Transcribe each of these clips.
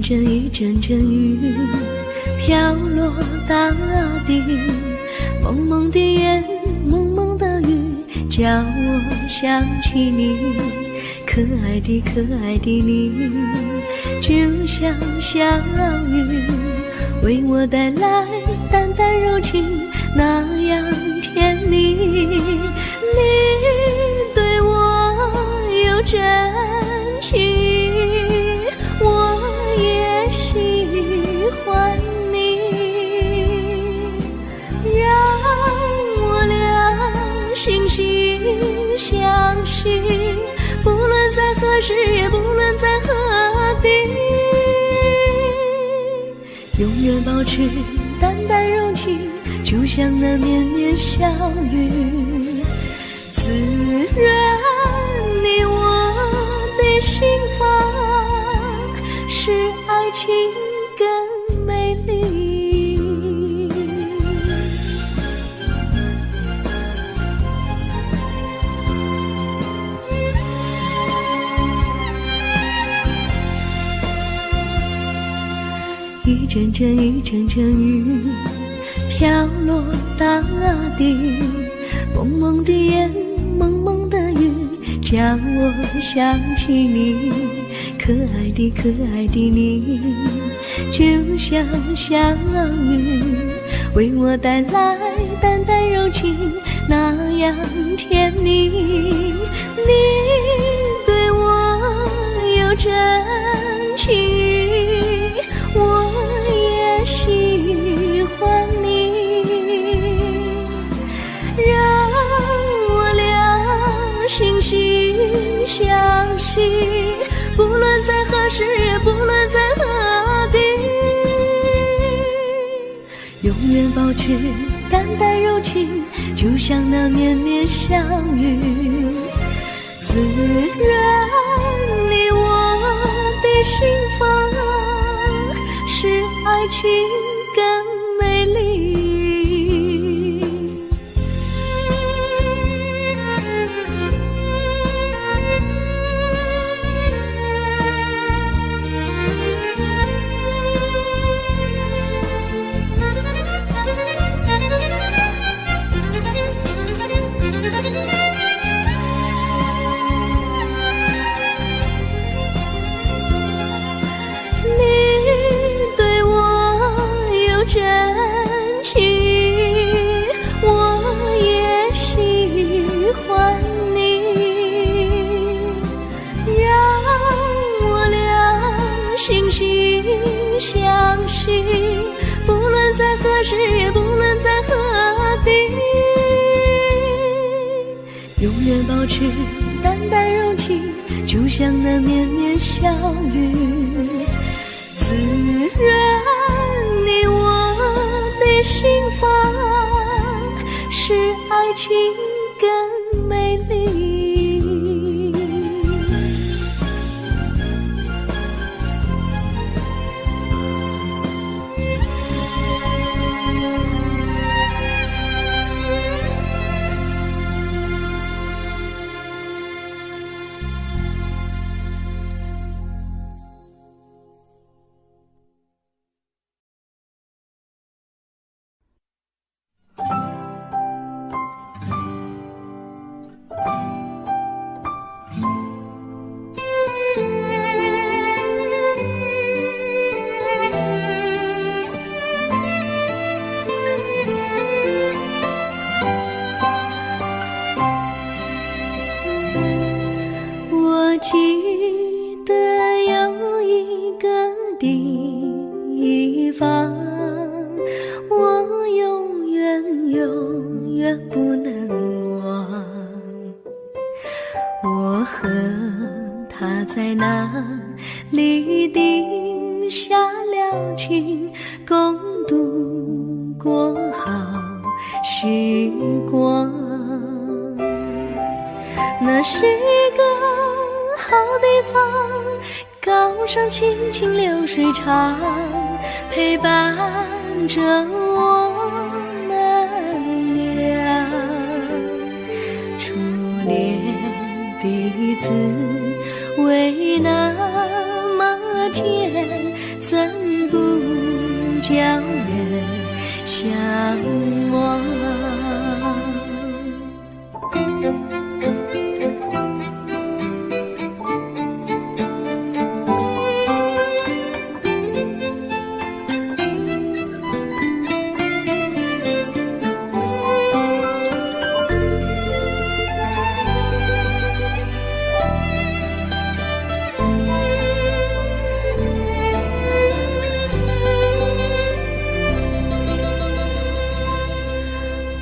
阵阵一阵阵雨飘落大地，蒙蒙的烟，蒙蒙的雨，叫我想起你，可爱的可爱的你，就像小雨，为我带来淡淡柔情，那样甜蜜。你对我有真情，我也喜欢你，让我俩惺惺相惜，不论在何时，也不论在何地，永远保持淡淡柔情，就像那绵绵小雨，滋润你我的心房，使爱情更美丽。一阵阵一阵阵雨飘落大地，蒙蒙的烟，蒙蒙的雨，叫我想起你，可爱的可爱的你，就像小雨，为我带来淡淡柔情，那样甜蜜。你对我有真情，我也喜欢你，让我俩惺惺相惜，不论在何时，也不论在何地，永远保持淡淡柔情，就像那绵绵小雨，滋润你我的心房，使爱情更美丽。真情，我也喜欢你，让我俩惺惺相惜，不论在何时，也不论在何地，永远保持淡淡柔情，就像那绵绵小雨，滋润你我的心房，使爱情更美丽。记得有一个地方，我永远永远不能忘。我和他在那里定下了情，共度过好时光。那是一个好地方，高山清清流水长，陪伴着我们俩。初恋的滋味那么见，怎不叫人向往？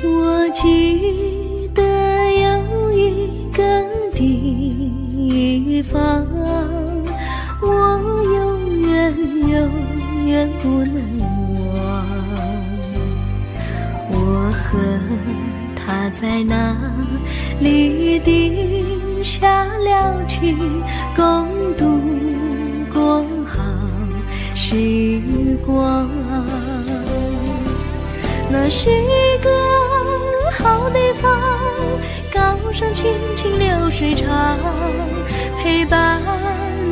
我记得有一个地方，我永远不能忘。我和他在那里定下了情，共度过好时光。那是一个好地方，高山青青流水长，陪伴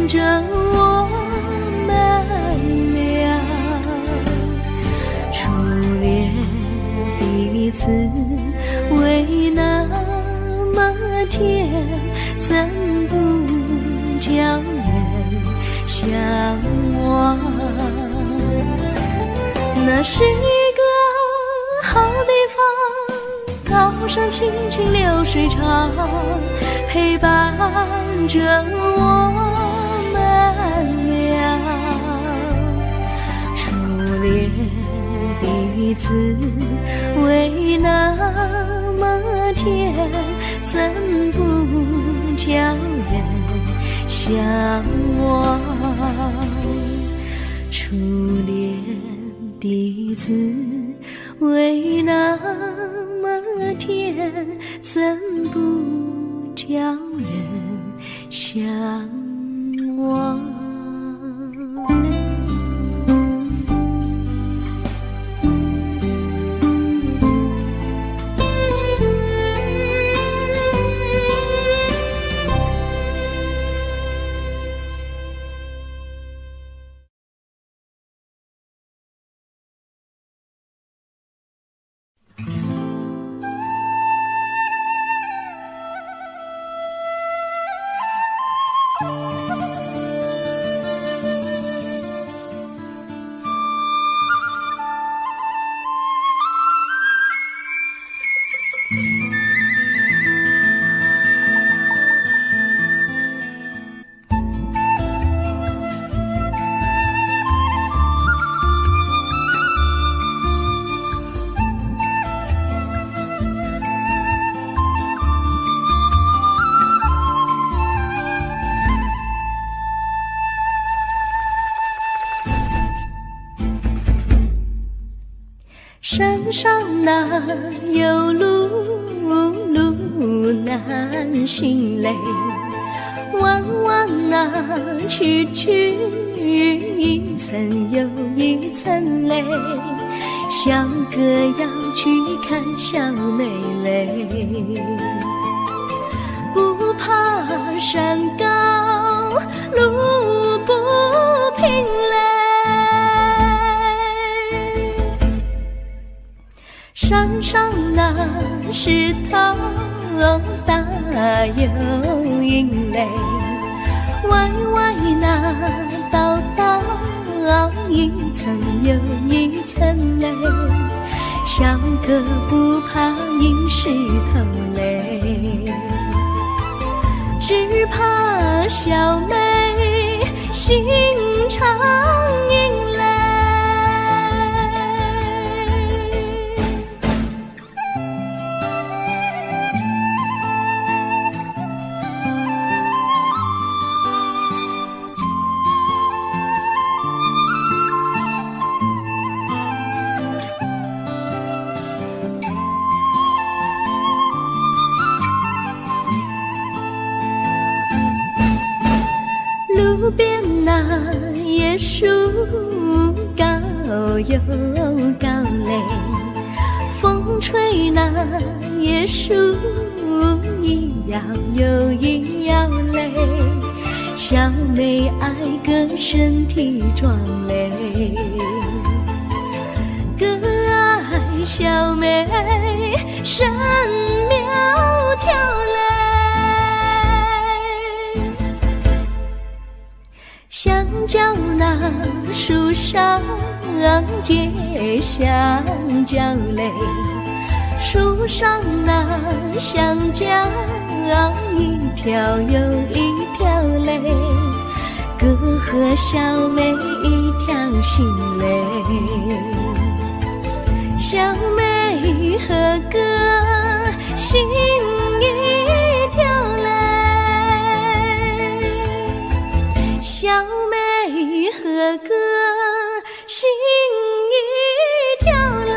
着我们俩。初恋第一次为那么甜，怎不叫人向往？那是一个好地方，高山青青流水长，陪伴着我们俩。初恋第一次为那么甜，怎不叫人向往？初恋第一次为那么甜，怎不叫人向往？山上哪有路难行嘞，弯弯啊曲一层又一层嘞，小哥要去看小妹嘞，不怕山高路不平嘞，山上那石头大又硬嘞，歪歪那道一层又一层嘞，小哥不怕硬石头嘞，只怕小妹心肠硬嘞。路边那椰树高又高嘞，风吹那椰树一摇又一摇嘞，小妹爱个身体壮嘞，个爱小妹身苗条嘞，香蕉那树上结香蕉嘞，树上那香蕉一条又一条嘞，哥和小妹一条心嘞，小妹和哥心一条嘞，小妹和哥心一条嘞。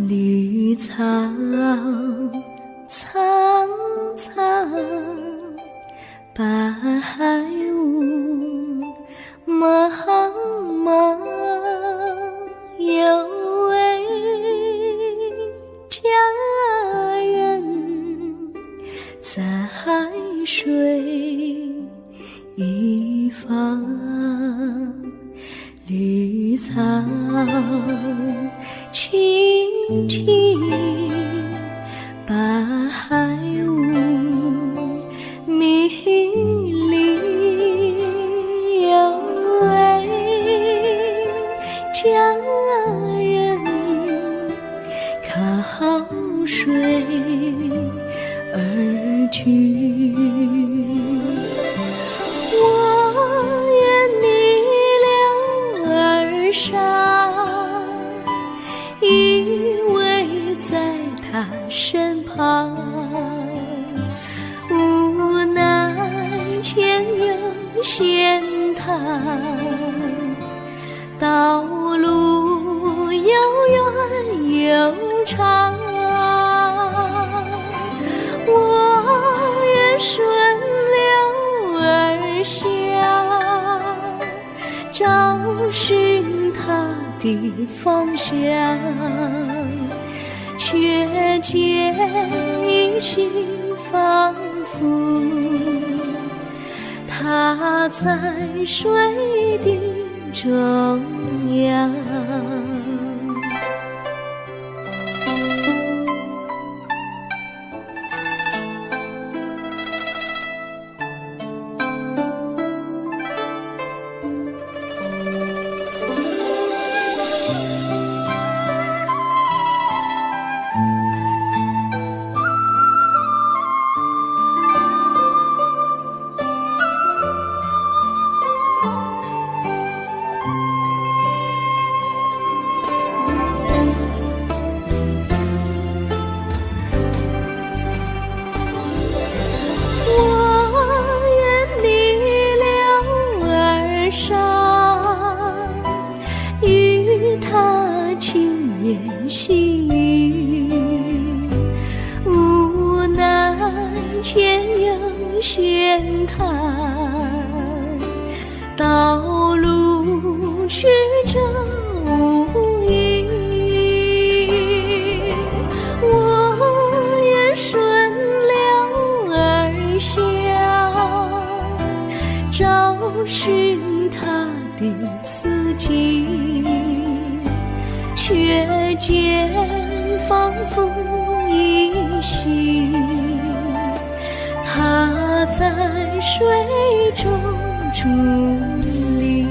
绿草苍苍，白雾茫茫，有位佳人在水一方，绿草青青，白雾迷离，有位佳人靠水而居。我愿你留儿上，依偎在他身旁，无奈前有险滩，道路又远又长，我愿顺流而下，找寻他的方向，却见一心仿佛他在水的中央。细雨，无奈前有险滩，道路曲折无依，我愿顺流而下，找寻他的自己，却见仿佛一袭它在水中伫立，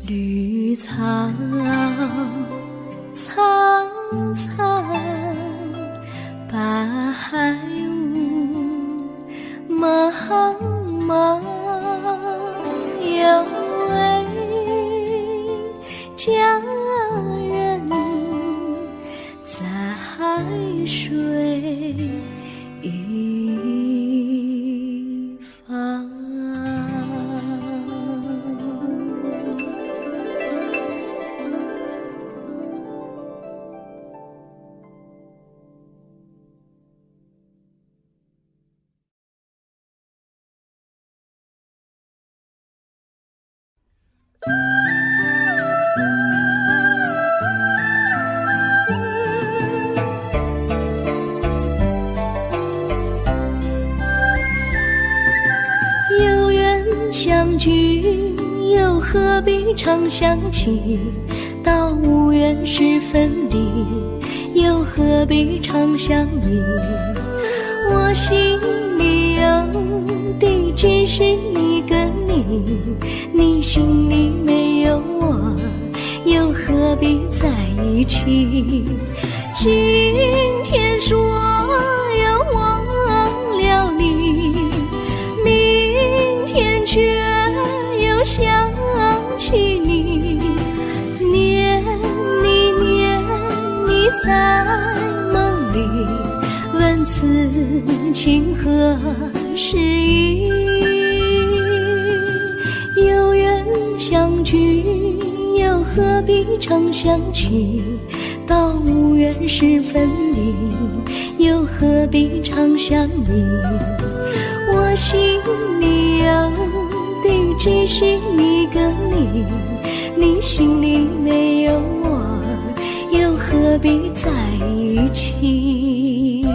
绿草苍苍，白雾茫茫，有位佳人在海水一方。有缘相聚，又何必常相期？到无缘时分离，又何必常相依？我心里有的只是一个你，你心里没有我，又何必在一起？今天说要忘了你，明天却又想起你，念你念你在梦里，问此情何时已？有缘相聚，又何必常相期？到无缘时分离，又何必常相依？我心里有的只是一个你，你心里没有我，又何必在一起？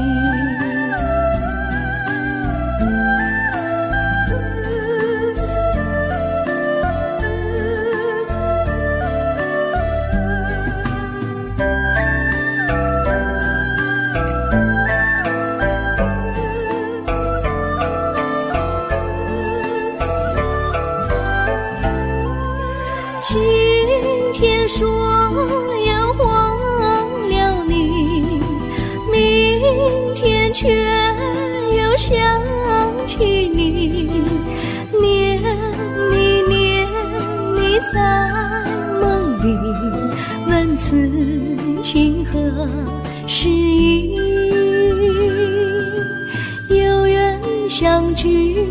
今天说要忘了你，明天却又想起你，念你念你在梦里，问此情何时已？有缘相聚，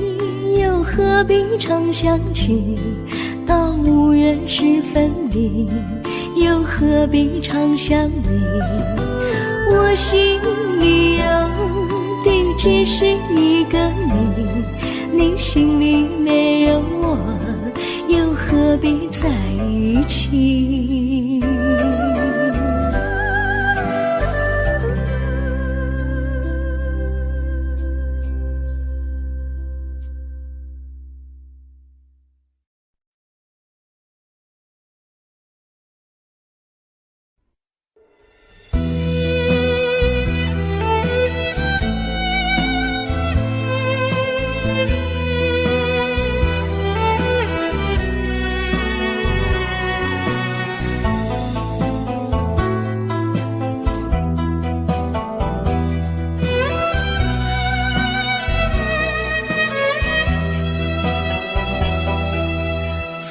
又何必常相期？到无缘时分离，又何必常相依？我心里有的只是一个你，你心里没有我，又何必在一起？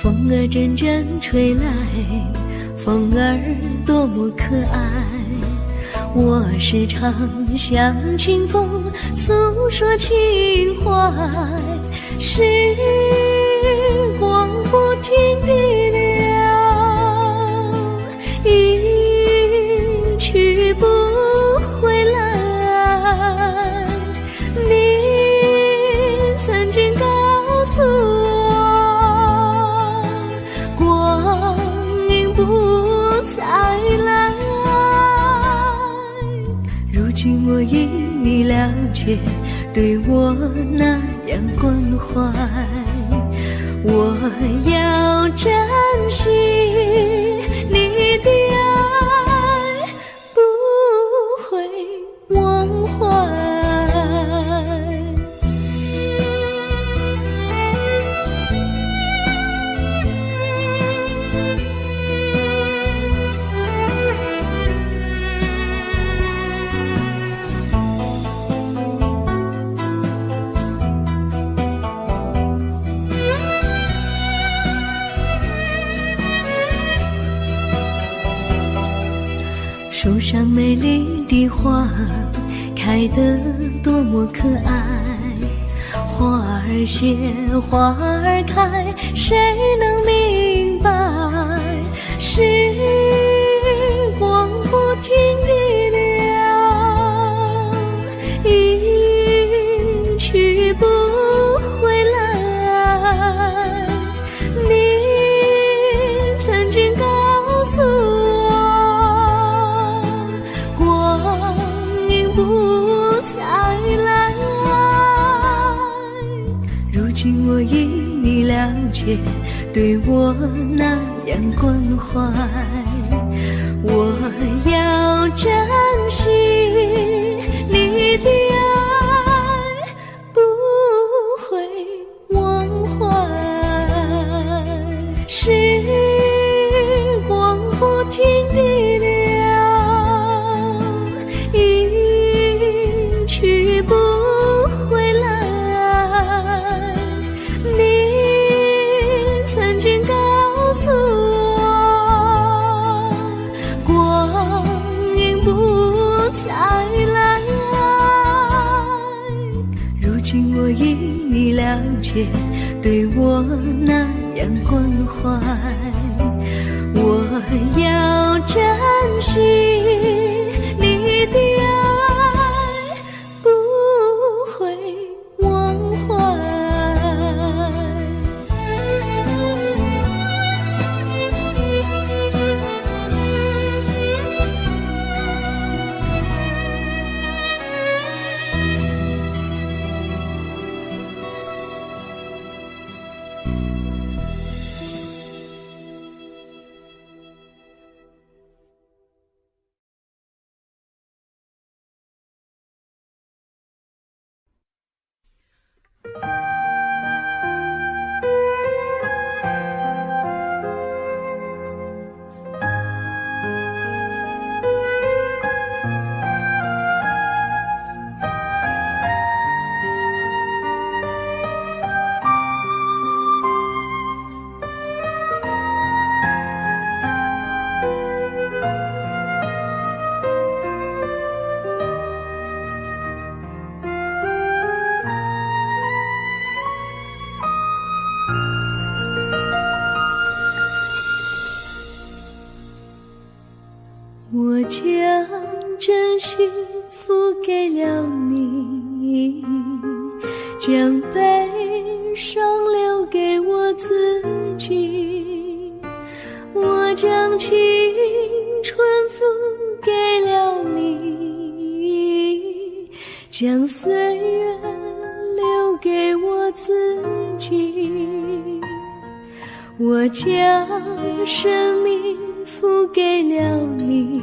风儿阵阵吹来，风儿多么可爱。我时常向清风诉说情怀，时光不停地流，一去不回来。你曾经告诉我，光阴不再来。如今我因你了解，对我那样关怀，我要珍惜你的爱，不会忘怀。树上美丽的花开得多么可爱，花儿谢，花儿开，谁能明白？时光不停地流，一去不回来。你曾经告诉我，光阴不再来。如今我因你了解，对我那样关怀，我要珍惜你的爱，不会忘怀。时光不停地流，一去不回来。你曾经告诉我，光阴不再来。如今我因你了解，对我那样关怀，我要珍惜你的爱，不会忘怀。我将真心付给了你，将悲伤留给我自己。我将青春付给了你，将岁月留给我自己。我将生命付给了你，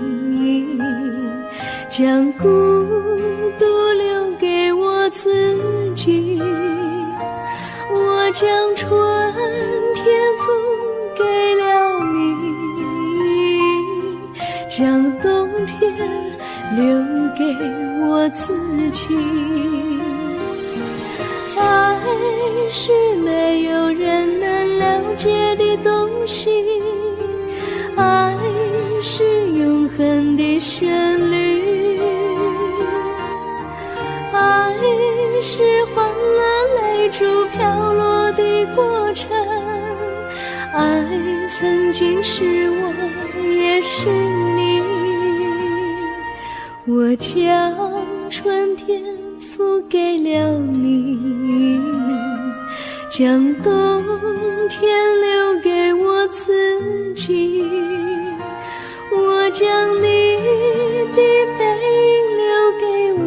将孤独留给我自己。我将春天付给了你，将冬天留给我自己。爱是没有人能了解的东西，爱是永恒的旋律，爱是欢乐泪珠飘落的过程，爱曾经是我也是你。我将春天付给了你，将冬天留给我自己。我将你的背影留给我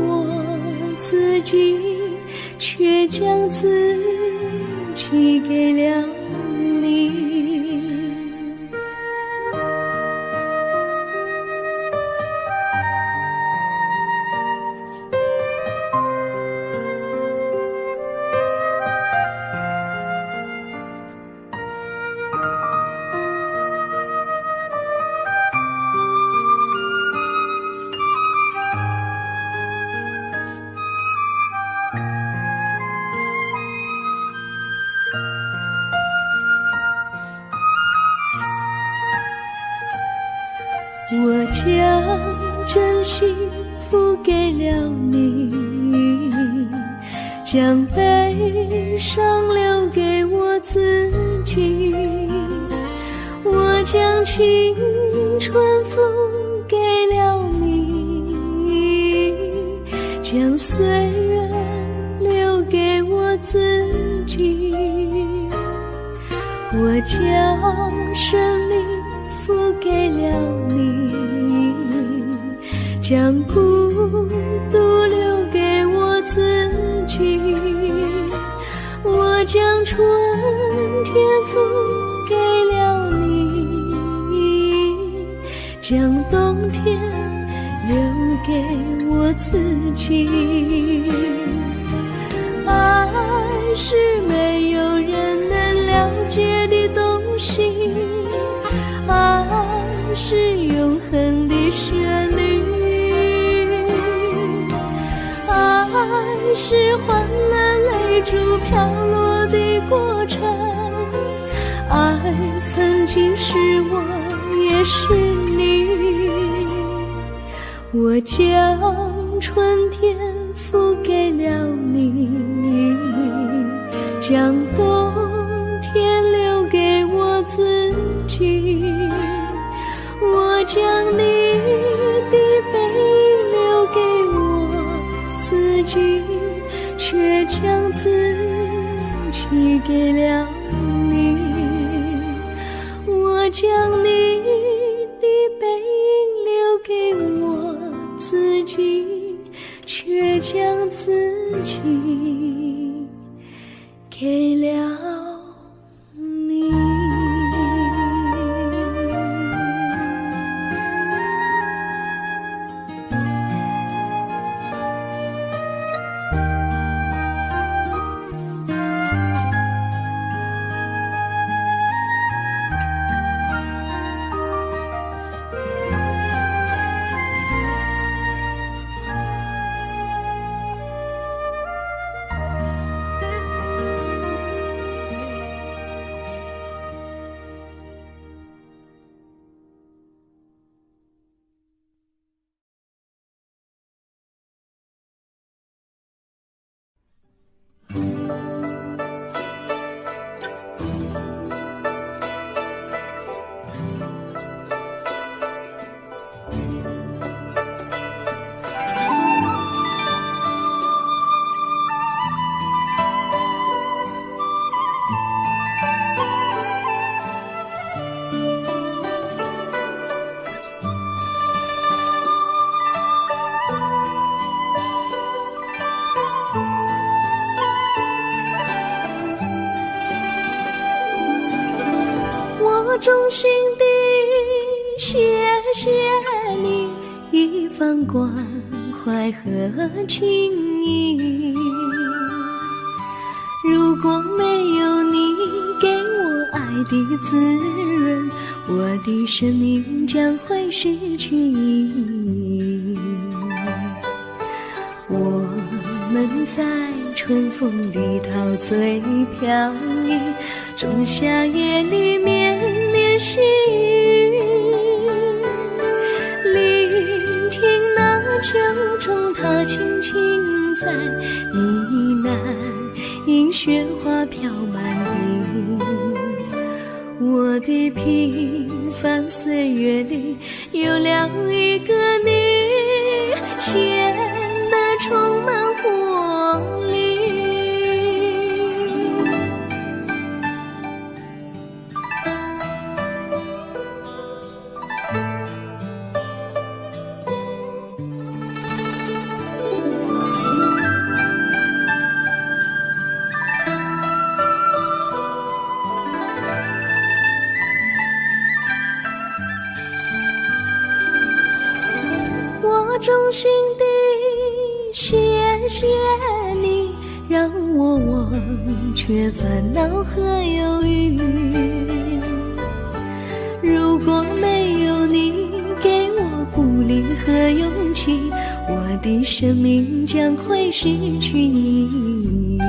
自己，却将自己给了你。我将真心付给了你，将悲伤留给我自己，我将青春付给了你，将岁月留给我自己，我将生命付给了你，将孤独留给我自己，我将春天付给了你，将冬天留给我自己。爱是没有人能了解的东西，爱是永恒的旋律，爱是换了泪珠飘落的过程，爱曾经是我也是你，我将春天付给了你，将冬天留给我自己，我将你的背影留给我自己，却将自己给了你，我将你的背影留给我自己，却将自己给了你。我衷心地谢谢你一番关怀和情谊，如果没有你给我爱的滋润，我的生命将会失去意义。我们在春风里陶醉飘逸，仲夏夜里绵绵细雨，聆听那秋虫它轻轻在呢喃，因雪花飘满地。我的平凡岁月里有了一个你，显得充满活力。我衷心地谢谢你，让我忘却烦恼和忧郁。如果没有你给我鼓励和勇气，我的生命将会失去意义。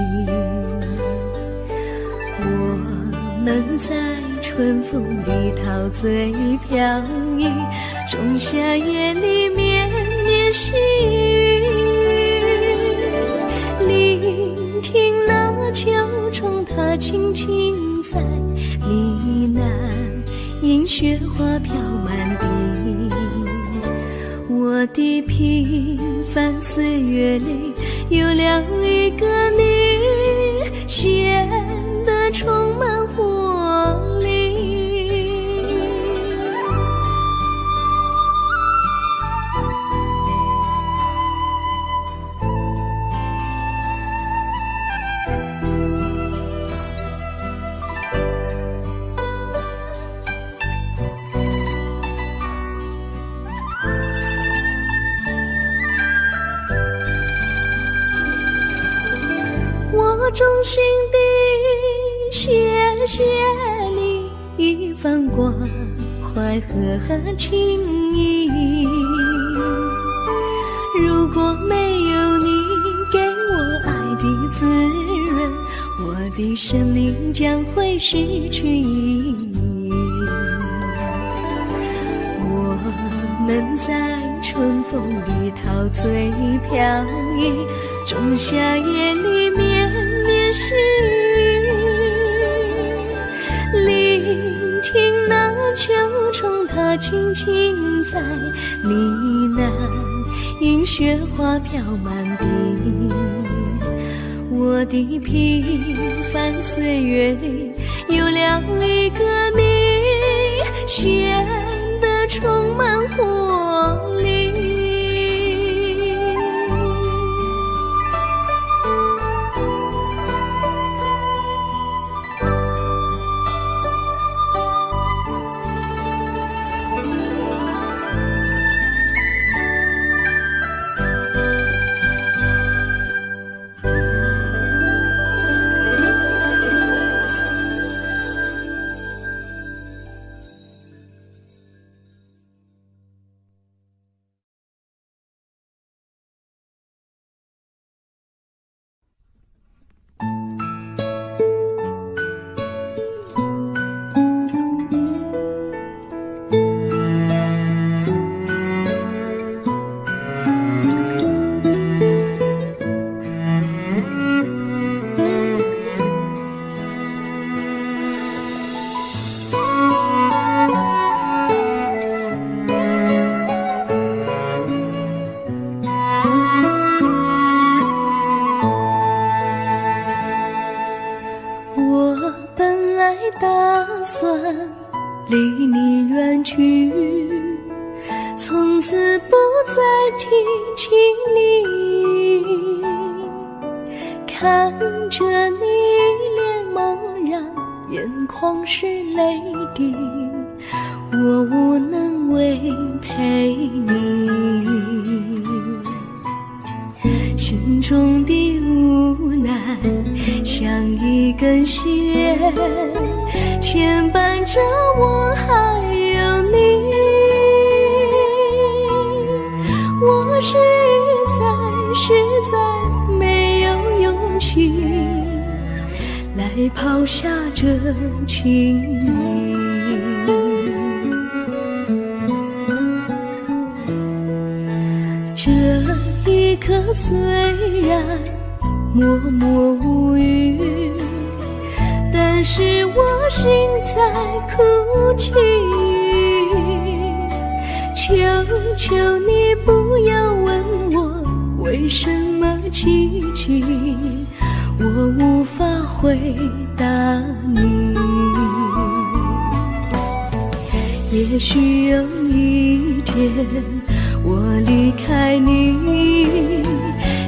我们在春春风里陶醉飘逸，仲夏夜里绵绵细雨，聆听那秋虫它轻轻在呢喃，映雪花飘满地。我的平凡岁月里有了一个你，显得充满活力。我衷心地谢谢你一番关怀和情谊，如果没有你给我爱的滋润，我的生命将会失去意义。我们在春风里陶醉飘逸，仲夏夜里绵绵细雨，聆听那秋虫它轻轻在呢喃，映雪花飘满地。我的平凡岁月里有了一个你，显得充满活力。离你远去，从此不再提起你，看着你脸茫然，眼眶是泪滴，我无能为陪你，心中的无奈像一根线牵绊着我还有你，我实在没有勇气来抛下这情谊。这一刻虽然默默无语，但是我心在哭泣，求求你不要问我为什么寂静，我无法回答你。也许有一天我离开你，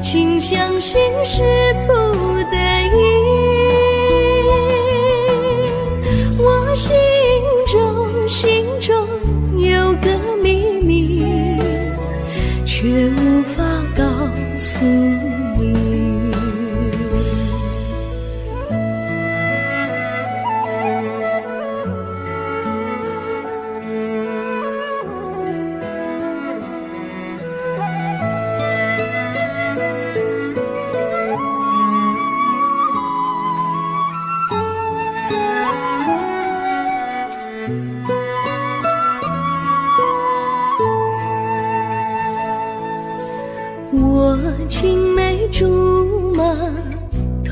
心相信是不得已，我心中有个秘密，却无法告诉你。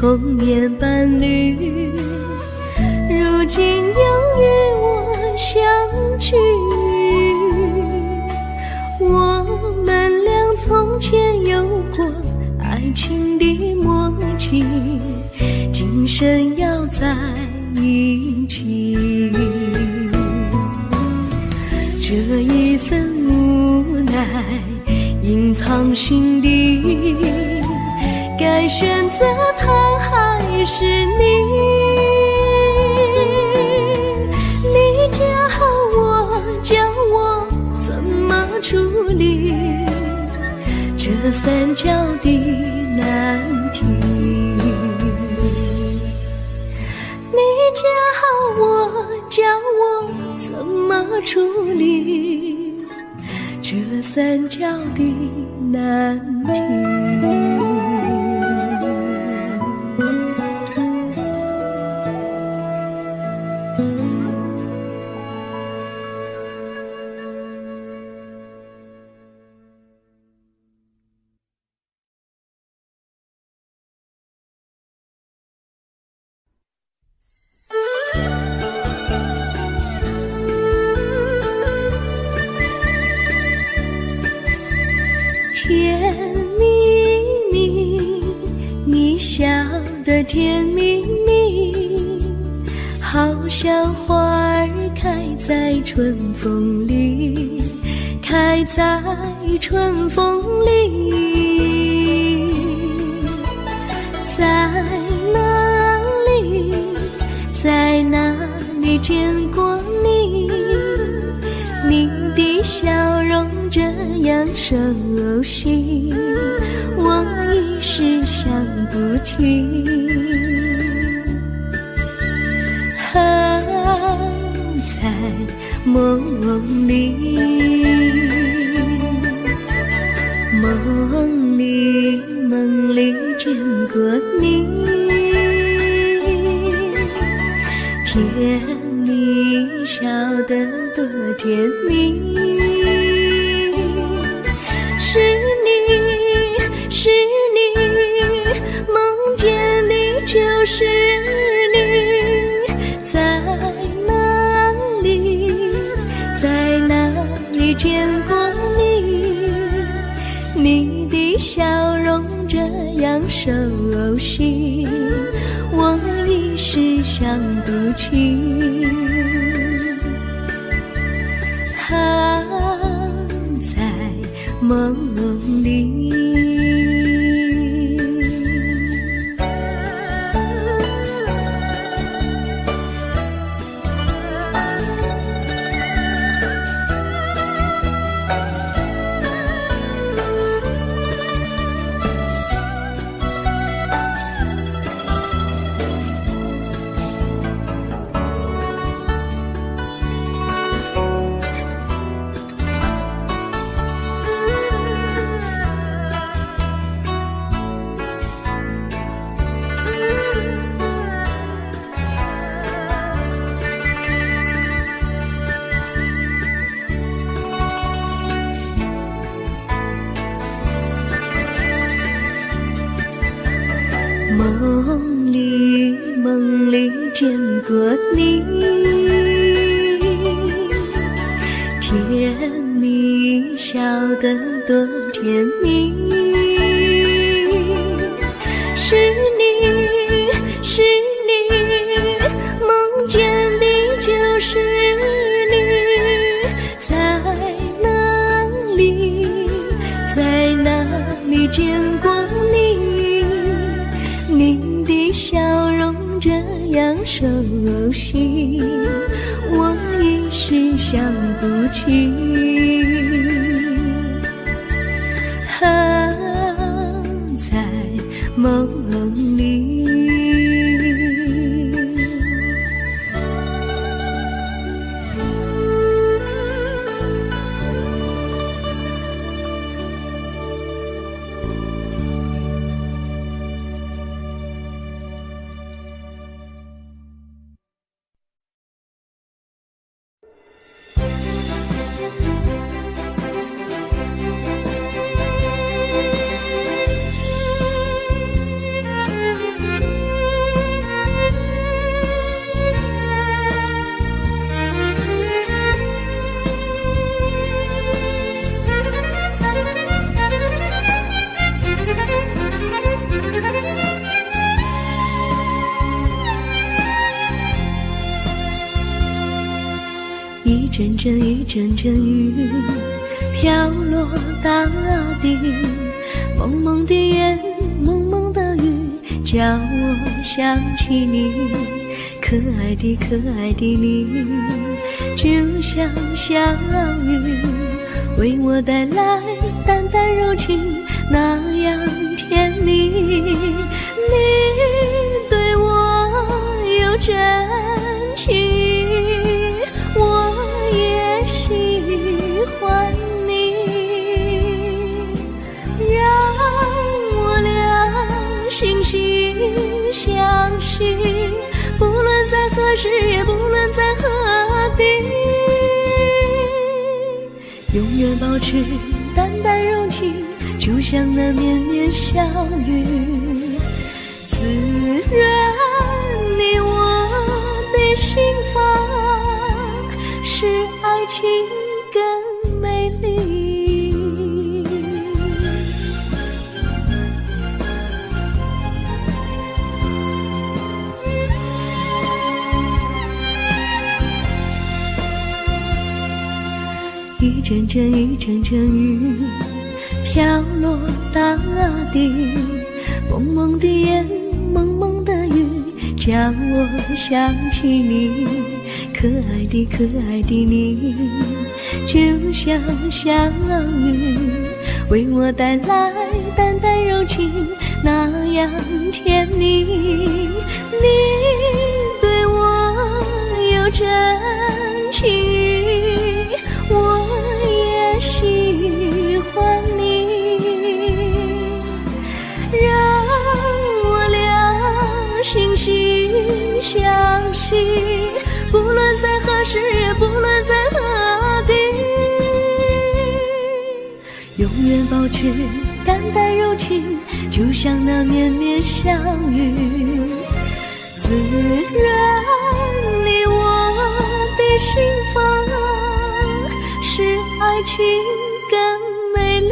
童年伴侣，如今又与我相聚。我们俩从前有过爱情的默契，今生要在一起。这一份无奈隐藏心底，该选择他还是你？你教我，教我怎么处理这三角的难题。你教我，教我怎么处理这三角的难题。甜蜜蜜，你笑得甜蜜蜜，好像花儿开在春风里，开在春风里。在哪里，在哪里见过你？你的笑容这样熟悉，我一时想不起。在梦里，梦里见过你，甜蜜笑得多甜蜜。是你，是你，梦见你就是你。在哪里，在哪里见过你？你的笑容这样熟悉，我一时想不起。在梦里。梦里见过你，甜蜜笑得多甜蜜。是你，是你，梦见你就是你。在哪里，在哪里见过你？你的笑容这样熟悉，我一时想不起。在梦里。阵阵一阵阵雨飘落大地，蒙蒙的烟，蒙蒙的雨，叫我想起你，可爱的可爱的你，就像小雨，为我带来淡淡柔情，那样甜蜜。你对我有真情，我也喜欢你，让我俩惺惺相惜，不论在何时，也不论在何地，永远保持淡淡柔情，就像那绵绵小雨，滋润你我的心房，使爱情更美丽。一阵阵一阵阵雨飘落大地，蒙蒙的烟，蒙蒙的雨，叫我想起你，可爱的可爱的你，就像小雨，为我带来淡淡柔情，那样甜蜜。你对我有真情，我也喜欢你，让我俩惺惺相惜，不论在何时，也不论在何地，永远保持淡淡柔情，就像那绵绵小雨，滋润你我的心房，使爱情更美丽。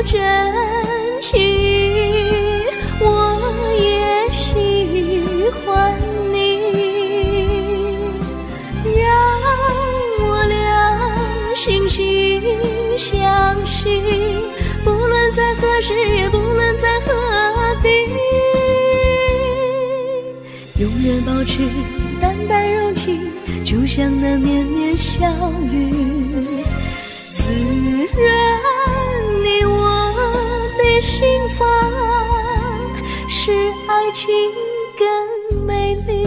真情，我也喜欢你，让我俩惺惺相惜，不论在何时，也不论在何地，永远保持淡淡柔情，就像那绵绵小雨，滋润你我的心房，使爱情更美丽。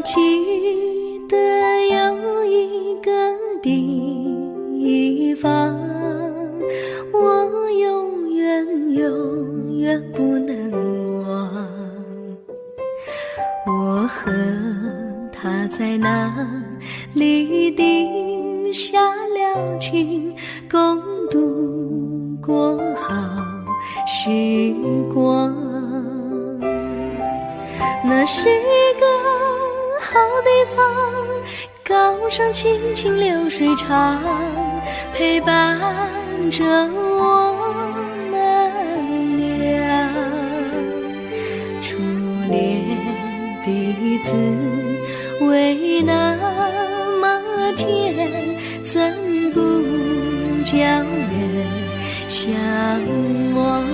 记得有一个地方，我永远不能忘。我和他在那里定下了情，共度过好时光。那是个好地方，高山清清流水长，陪伴着我们俩。初恋的滋味那么见，怎不叫人向往？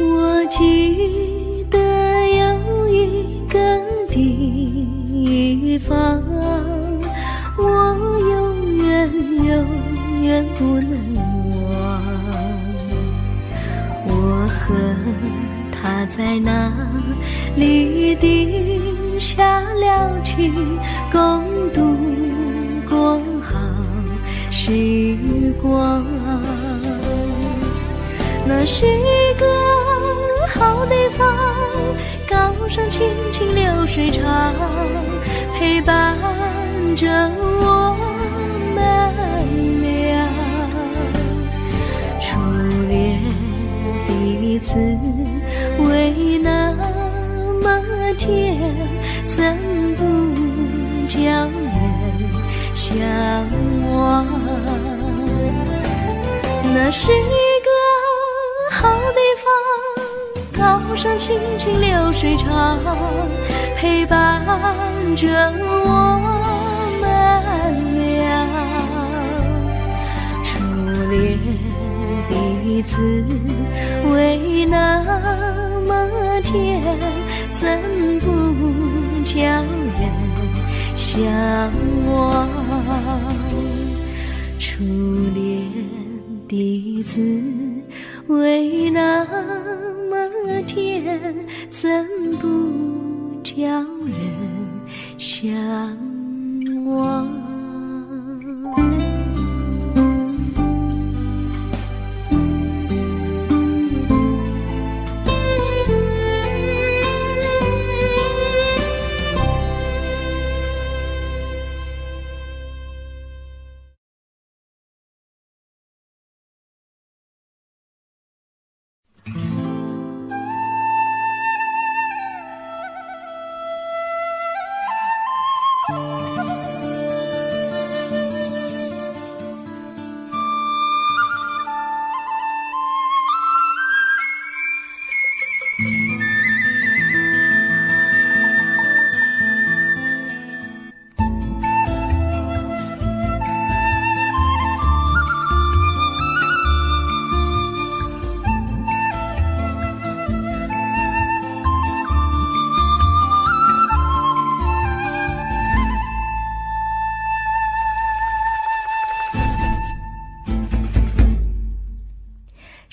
我记得有一个地方，我永远不能忘。我和他在那里定下了情，共度过好时光。那是一个好地方，高山青青流水长，陪伴着我们俩。初恋第一次为那么甜，怎不叫人向往？那是一个好地方，高山青青流水长，陪伴着我们俩。初恋第一次为那么甜，怎不叫人向往？初恋第一次为那么甜，怎不叫人向往？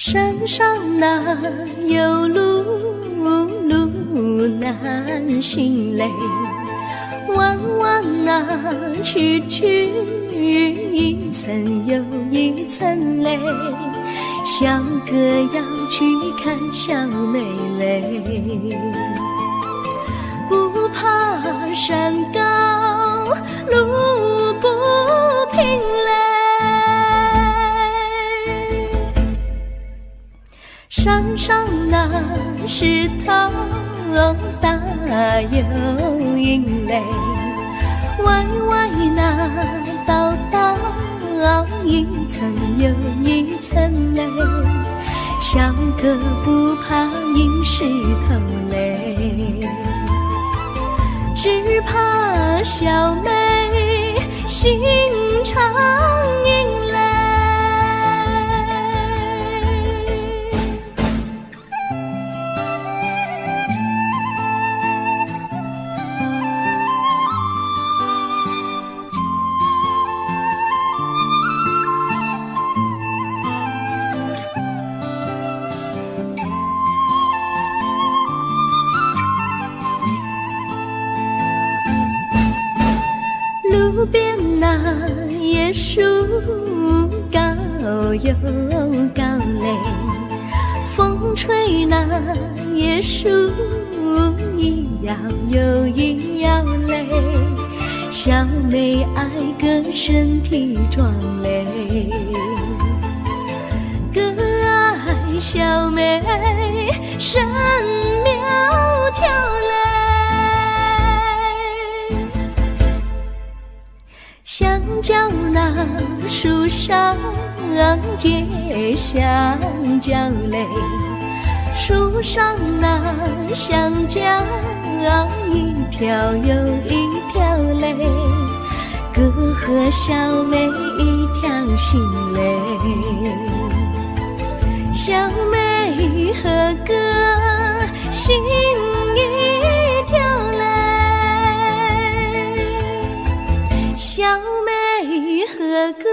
山上哪有路难行嘞，弯弯曲曲一层又一层嘞，小哥要去看小妹嘞，不怕山高路不平嘞，山上那石头大又硬嘞，歪那道一层又一层嘞，小哥不怕硬石头嘞，只怕小妹心肠硬嘞。路边那椰树高又高嘞，风吹那椰树一摇又一摇嘞，小妹爱个身体壮嘞，哥爱小妹身苗条嘞。香蕉那树上结香蕉嘞，树上那香蕉一条又一条嘞，哥和小妹一条心嘞，小妹和哥心一条嘞，小妹和哥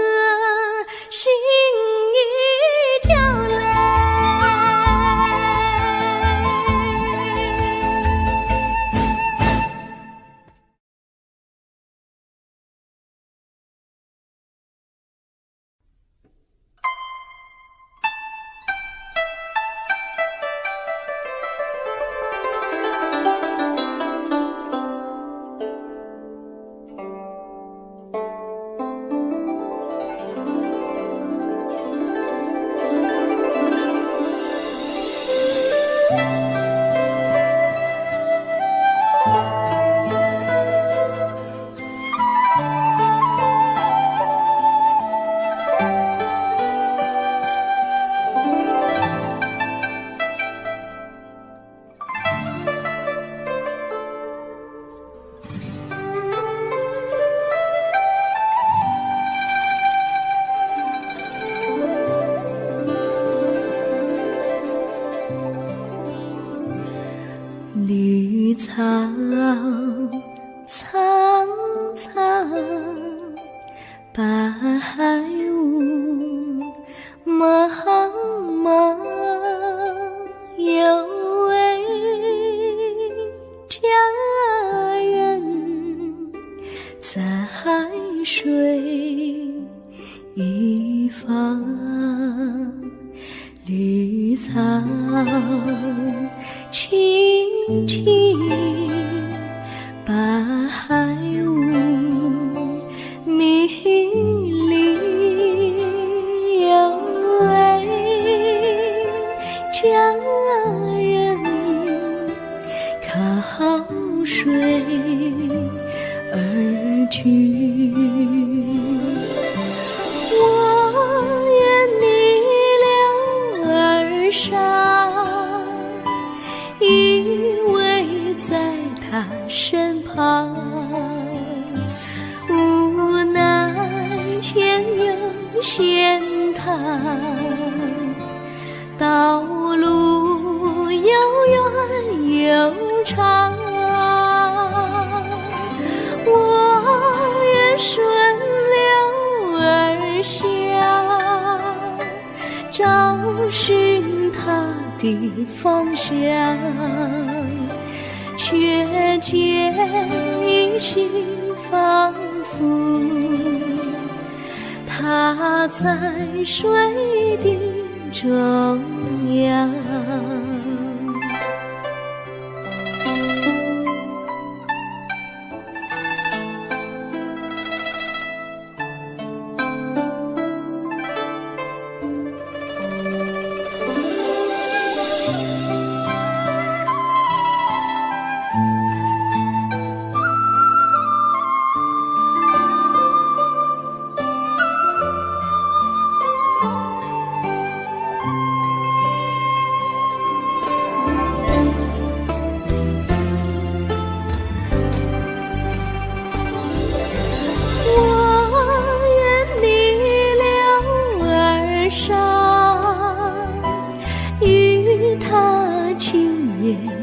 心一条嘞。绿草苍苍，白雾茫茫，有位佳人在水一方，绿草青青，白雾迷离，有位佳人靠水而居。我愿你了儿伤，依偎在他身旁，无奈前有险滩，道路又远又长，我愿顺流而下，找寻他的方向，却见一心仿佛他在水的中央。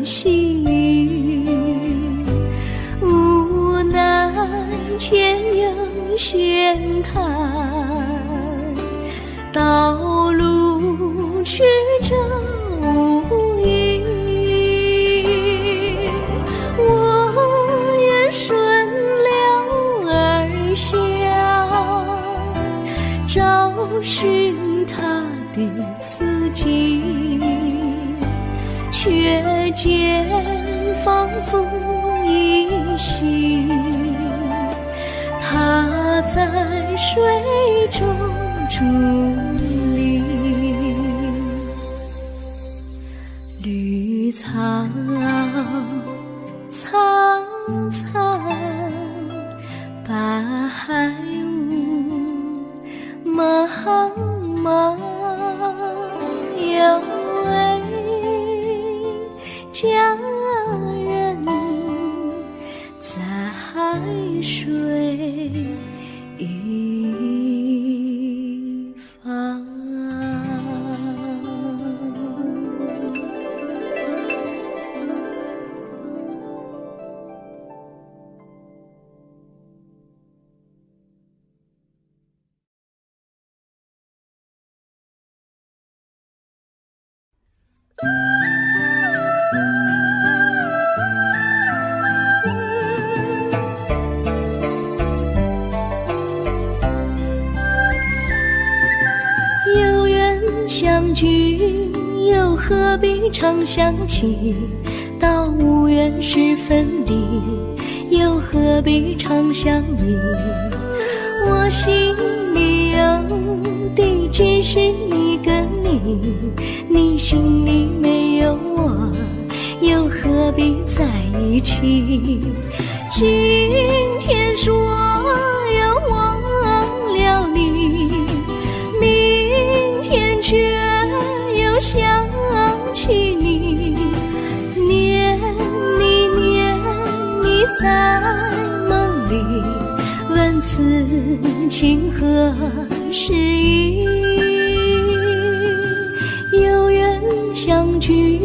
细雨，无奈前有险滩，道路曲折无依。我愿顺流而下，找寻他的足迹，却见仿佛一心在水中伫立。绿草苍苍，白雾茫茫，有位佳人在水一方。有缘相聚，又何必常相期？到无缘时分离，又何必常相依？我心里有的只是一个你，你心里没有我，又何必在一起？今天说要忘了你，明天却又想起你，念你念你在梦里，问此情何时已？有缘相聚，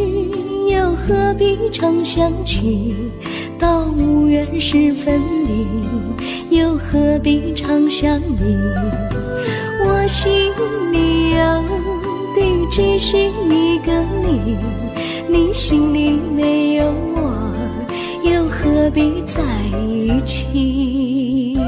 又何必常相期？到无缘时分离，又何必常相依？我心里有的只是一个你，你心里没有我，又何必在一起？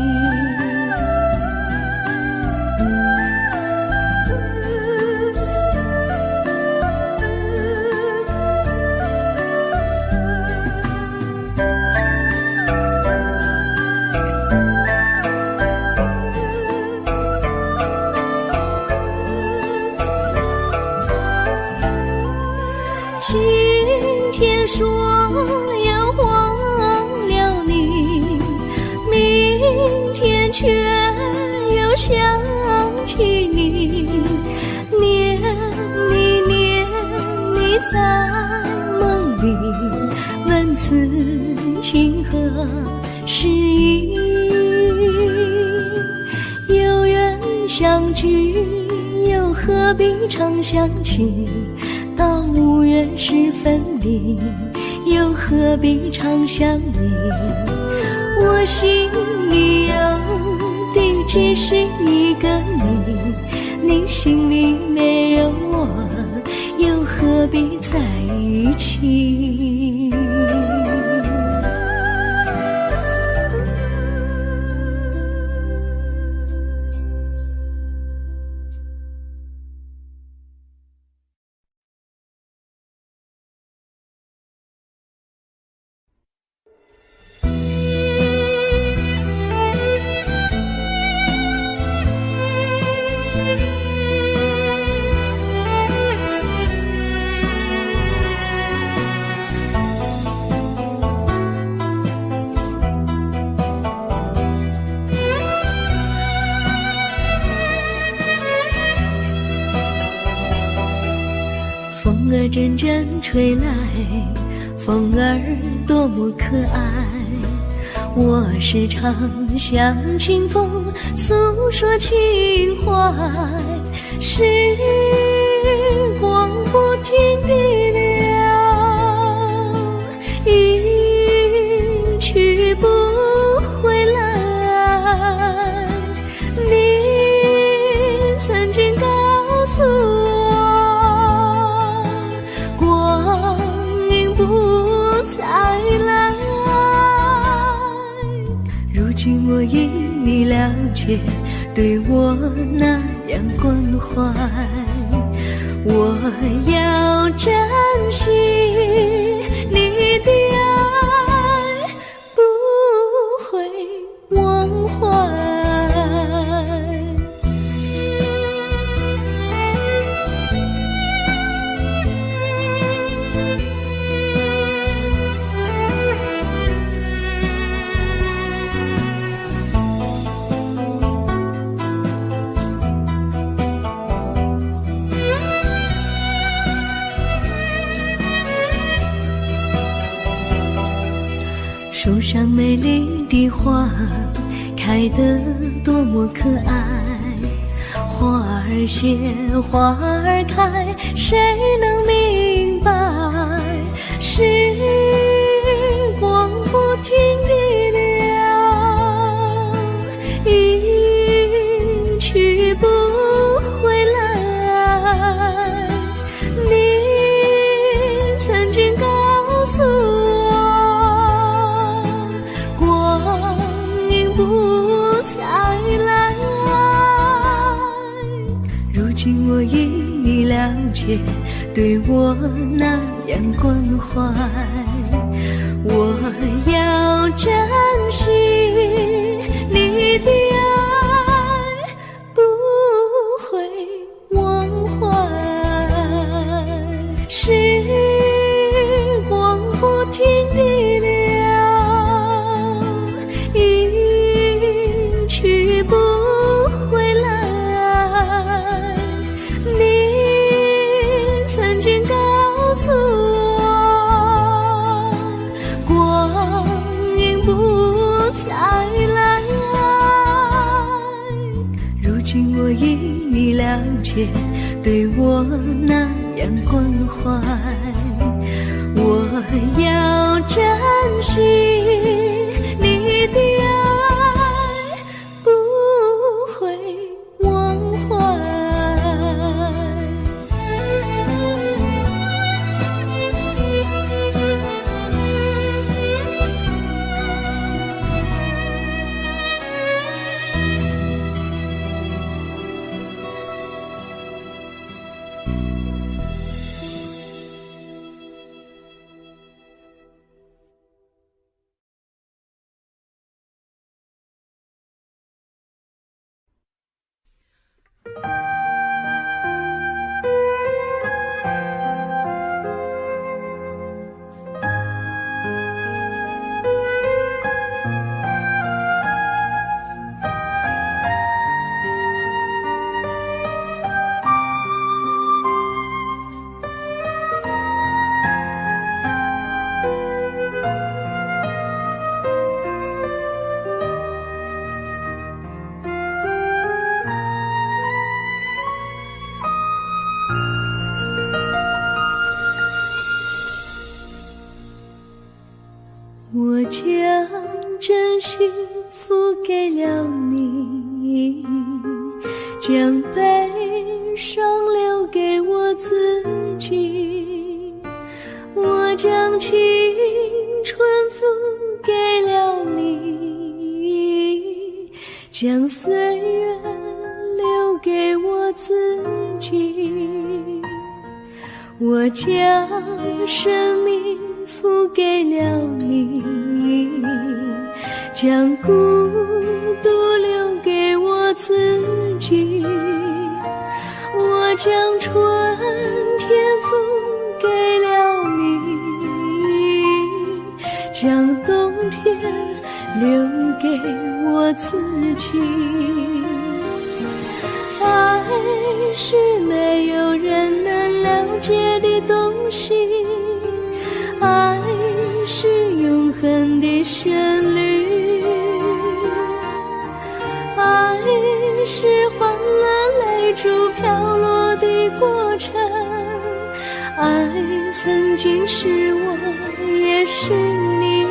今天说要忘了你，明天却又想起你，念你念你在梦里，问此情何时已？有缘相聚，又何必常相期？到无缘时分离，又何必常相依？我心里有的只是一个你，你心里没有我，又何必在一起？风儿阵阵吹来，风儿多么可爱。我时常向清风诉说情怀，时光不停地流，一去不回来。你曾经告诉我，光阴不再来。如今我因你了解，对我那样关怀，我要珍惜你的爱，不会忘怀。上美丽的花开得多么可爱，花儿谢，花儿开，谁能明白？时光不停地流，一去不回来。你曾经告诉我，光阴不再来。如今我已了解，对我那样关怀，我要珍惜你的爱，不会忘怀。时光不停地流，一去不回来。你曾经告诉我，光阴不再来。如今我已了解，对我那样关怀，我要珍惜你的爱，不会忘怀。我将真心付给了你，将悲伤留给我自己。我将青春付给了你，将岁月留给我自己。我将生命付给了你，将孤独留给我自己。我将春天付给了你，将冬天留给我自己。爱是没有人能了解的东西，爱是永恒的旋律，爱是换了泪珠飘落的过程，爱曾经是我也是你。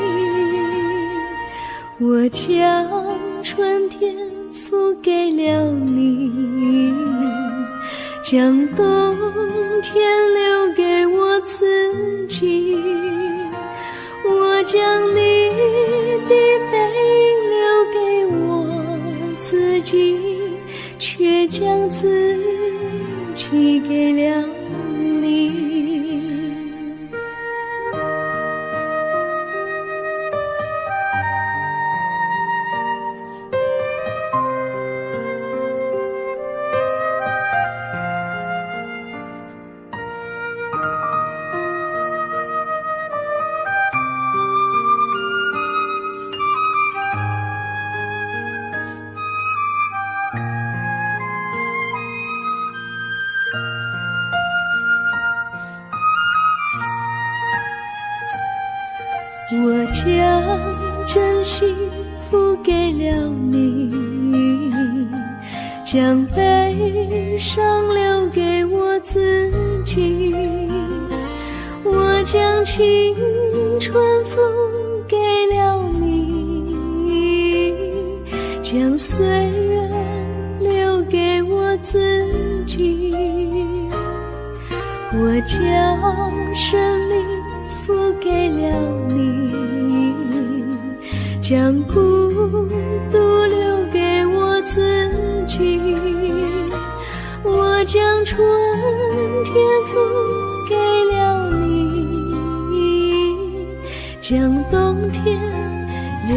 我将春天付给了你，将冬天留给我自己。我将你的背影留给我自己，却将自己给了你。真心付给了你，将悲伤留给我自己。我将青春付给了你，将岁月留给我自己。我将生命付给了你，将孤独留给我自己。我将春天付给了你，将冬天留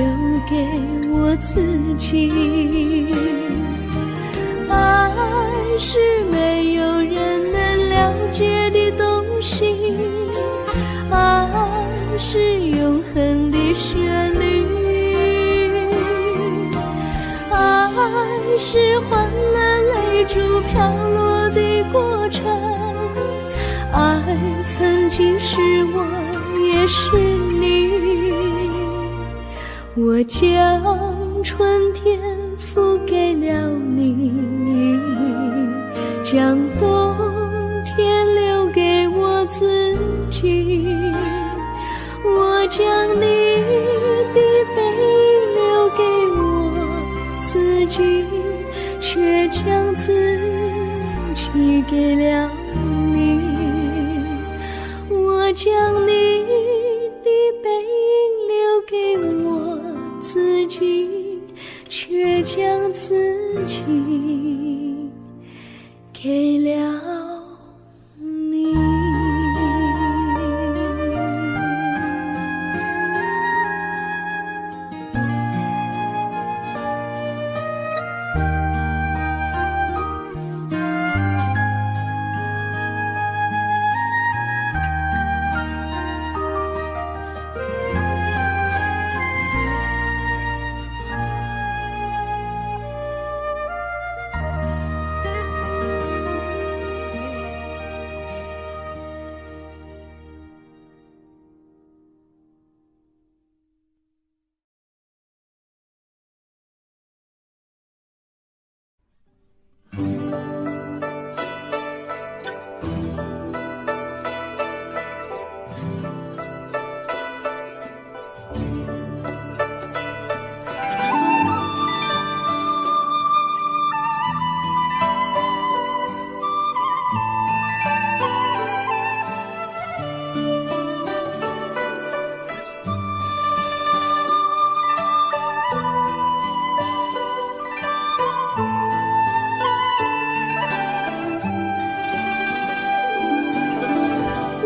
给我自己。爱是没有人能了解的东西，爱是永恒的旋律，爱是换了泪珠飘落的过程，爱曾经是我也是你。我将春天付给了你，将冬天留给我自己。我将你的背影留给我自己，却将自己给了你。我将你的背影留给我自己，却将自己给了你。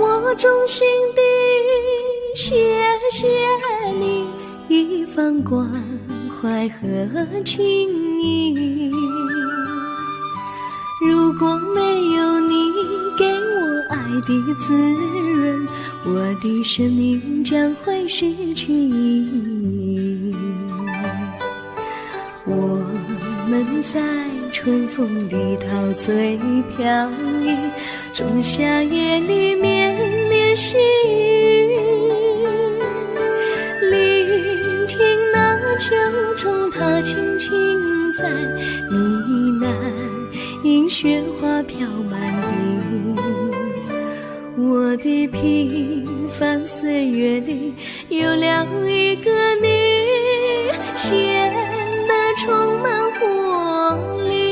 我衷心地谢谢你一番关怀和情谊，如果没有你给我爱的滋润，我的生命将会失去意义。我们在春风里陶醉飘逸，仲夏夜里绵绵细雨，聆听那秋虫它轻轻在呢喃，因雪花飘满地。我的平凡岁月里有了一个你，显得充满活力。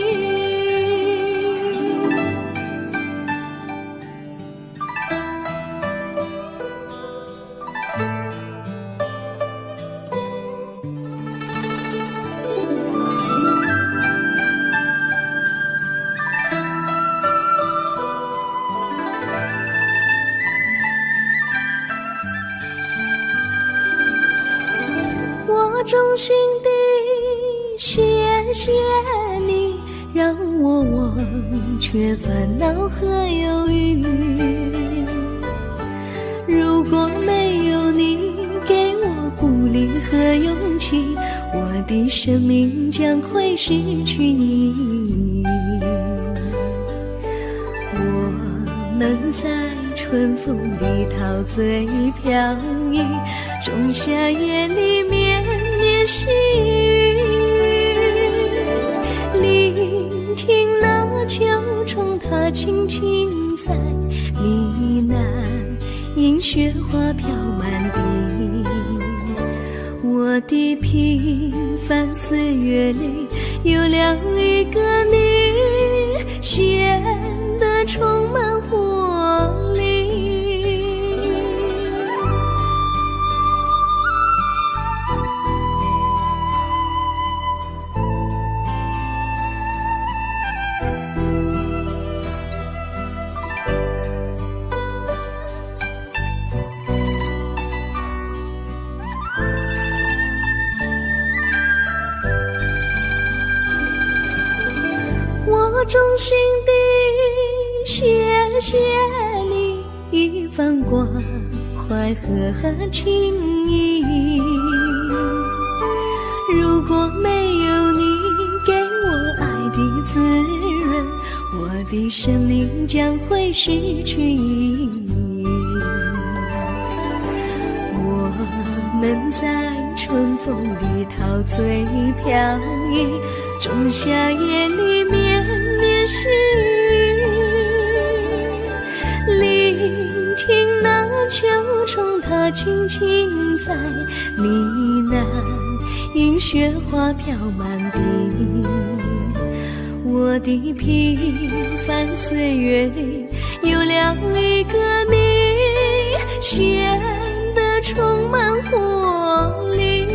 我衷心地谢谢你，让我忘却烦恼和忧郁。如果没有你给我鼓励和勇气，我的生命将会失去意义。我能在春风里陶醉飘逸，仲夏夜里面细雨，聆听那秋虫它轻轻在呢喃，映雪花飘满地。我的平凡岁月里有了一个你，显得充满活力。我衷心地谢谢你一番关怀和情谊，如果没有你给我爱的滋润，我的生命将会失去意义。我们在春风里陶醉飘逸，仲夏夜里绵绵细雨，聆听那秋虫它轻轻在呢喃，映雪花飘满地。我的平凡岁月里有了一个你，显得充满活力。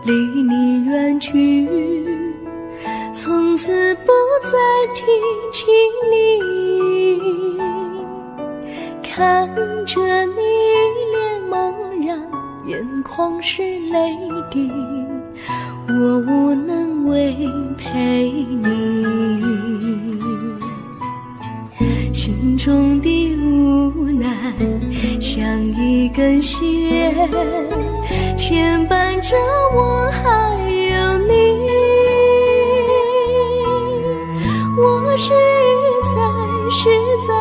离你远去，从此不再提起你，看着你脸茫然，眼眶是泪滴，我无能为陪你，心中的无奈像一根线牵绊着我还有你，我实在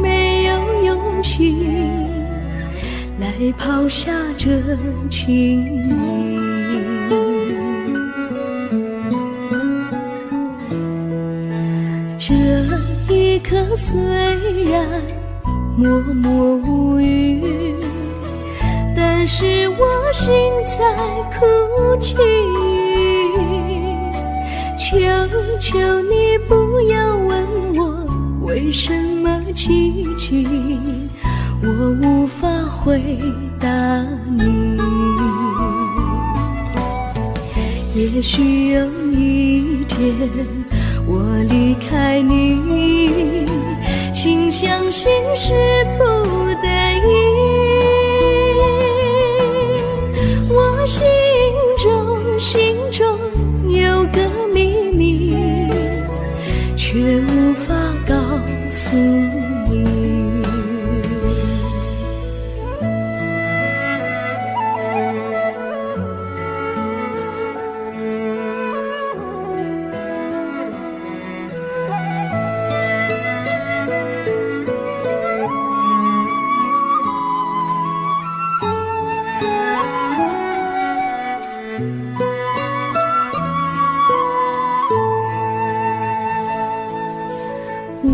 没有勇气来抛下这情谊。这一刻虽然默默无语，但是我心在哭泣，求求你不要问我为什么奇迹，我无法回答你。也许有一天我离开你，心相信是不得已，我心中有个秘密，却无法告诉你。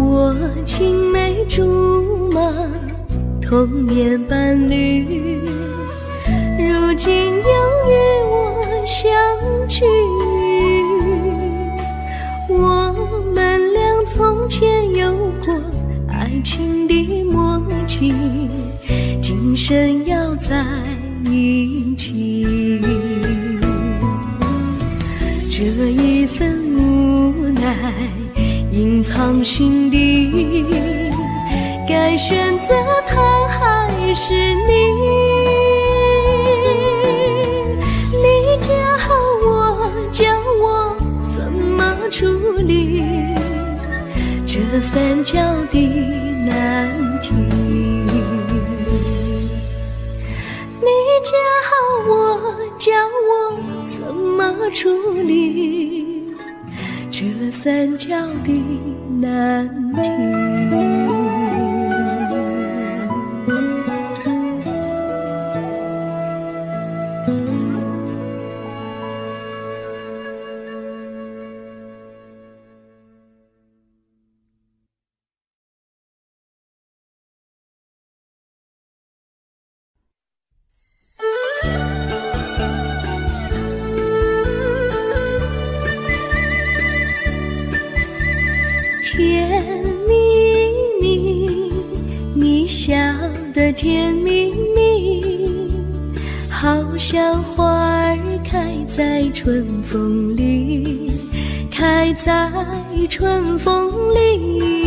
我青梅竹马，童年伴侣，如今又与我相聚。我们俩从前有过爱情的默契，今生要在一起。这一份无奈隐藏心底，该选择他还是你？你教我，教我怎么处理这三角的难题。你教我，教我怎么处理这三角的难题。甜蜜蜜，你笑得甜蜜蜜，好像花儿开在春风里，开在春风里。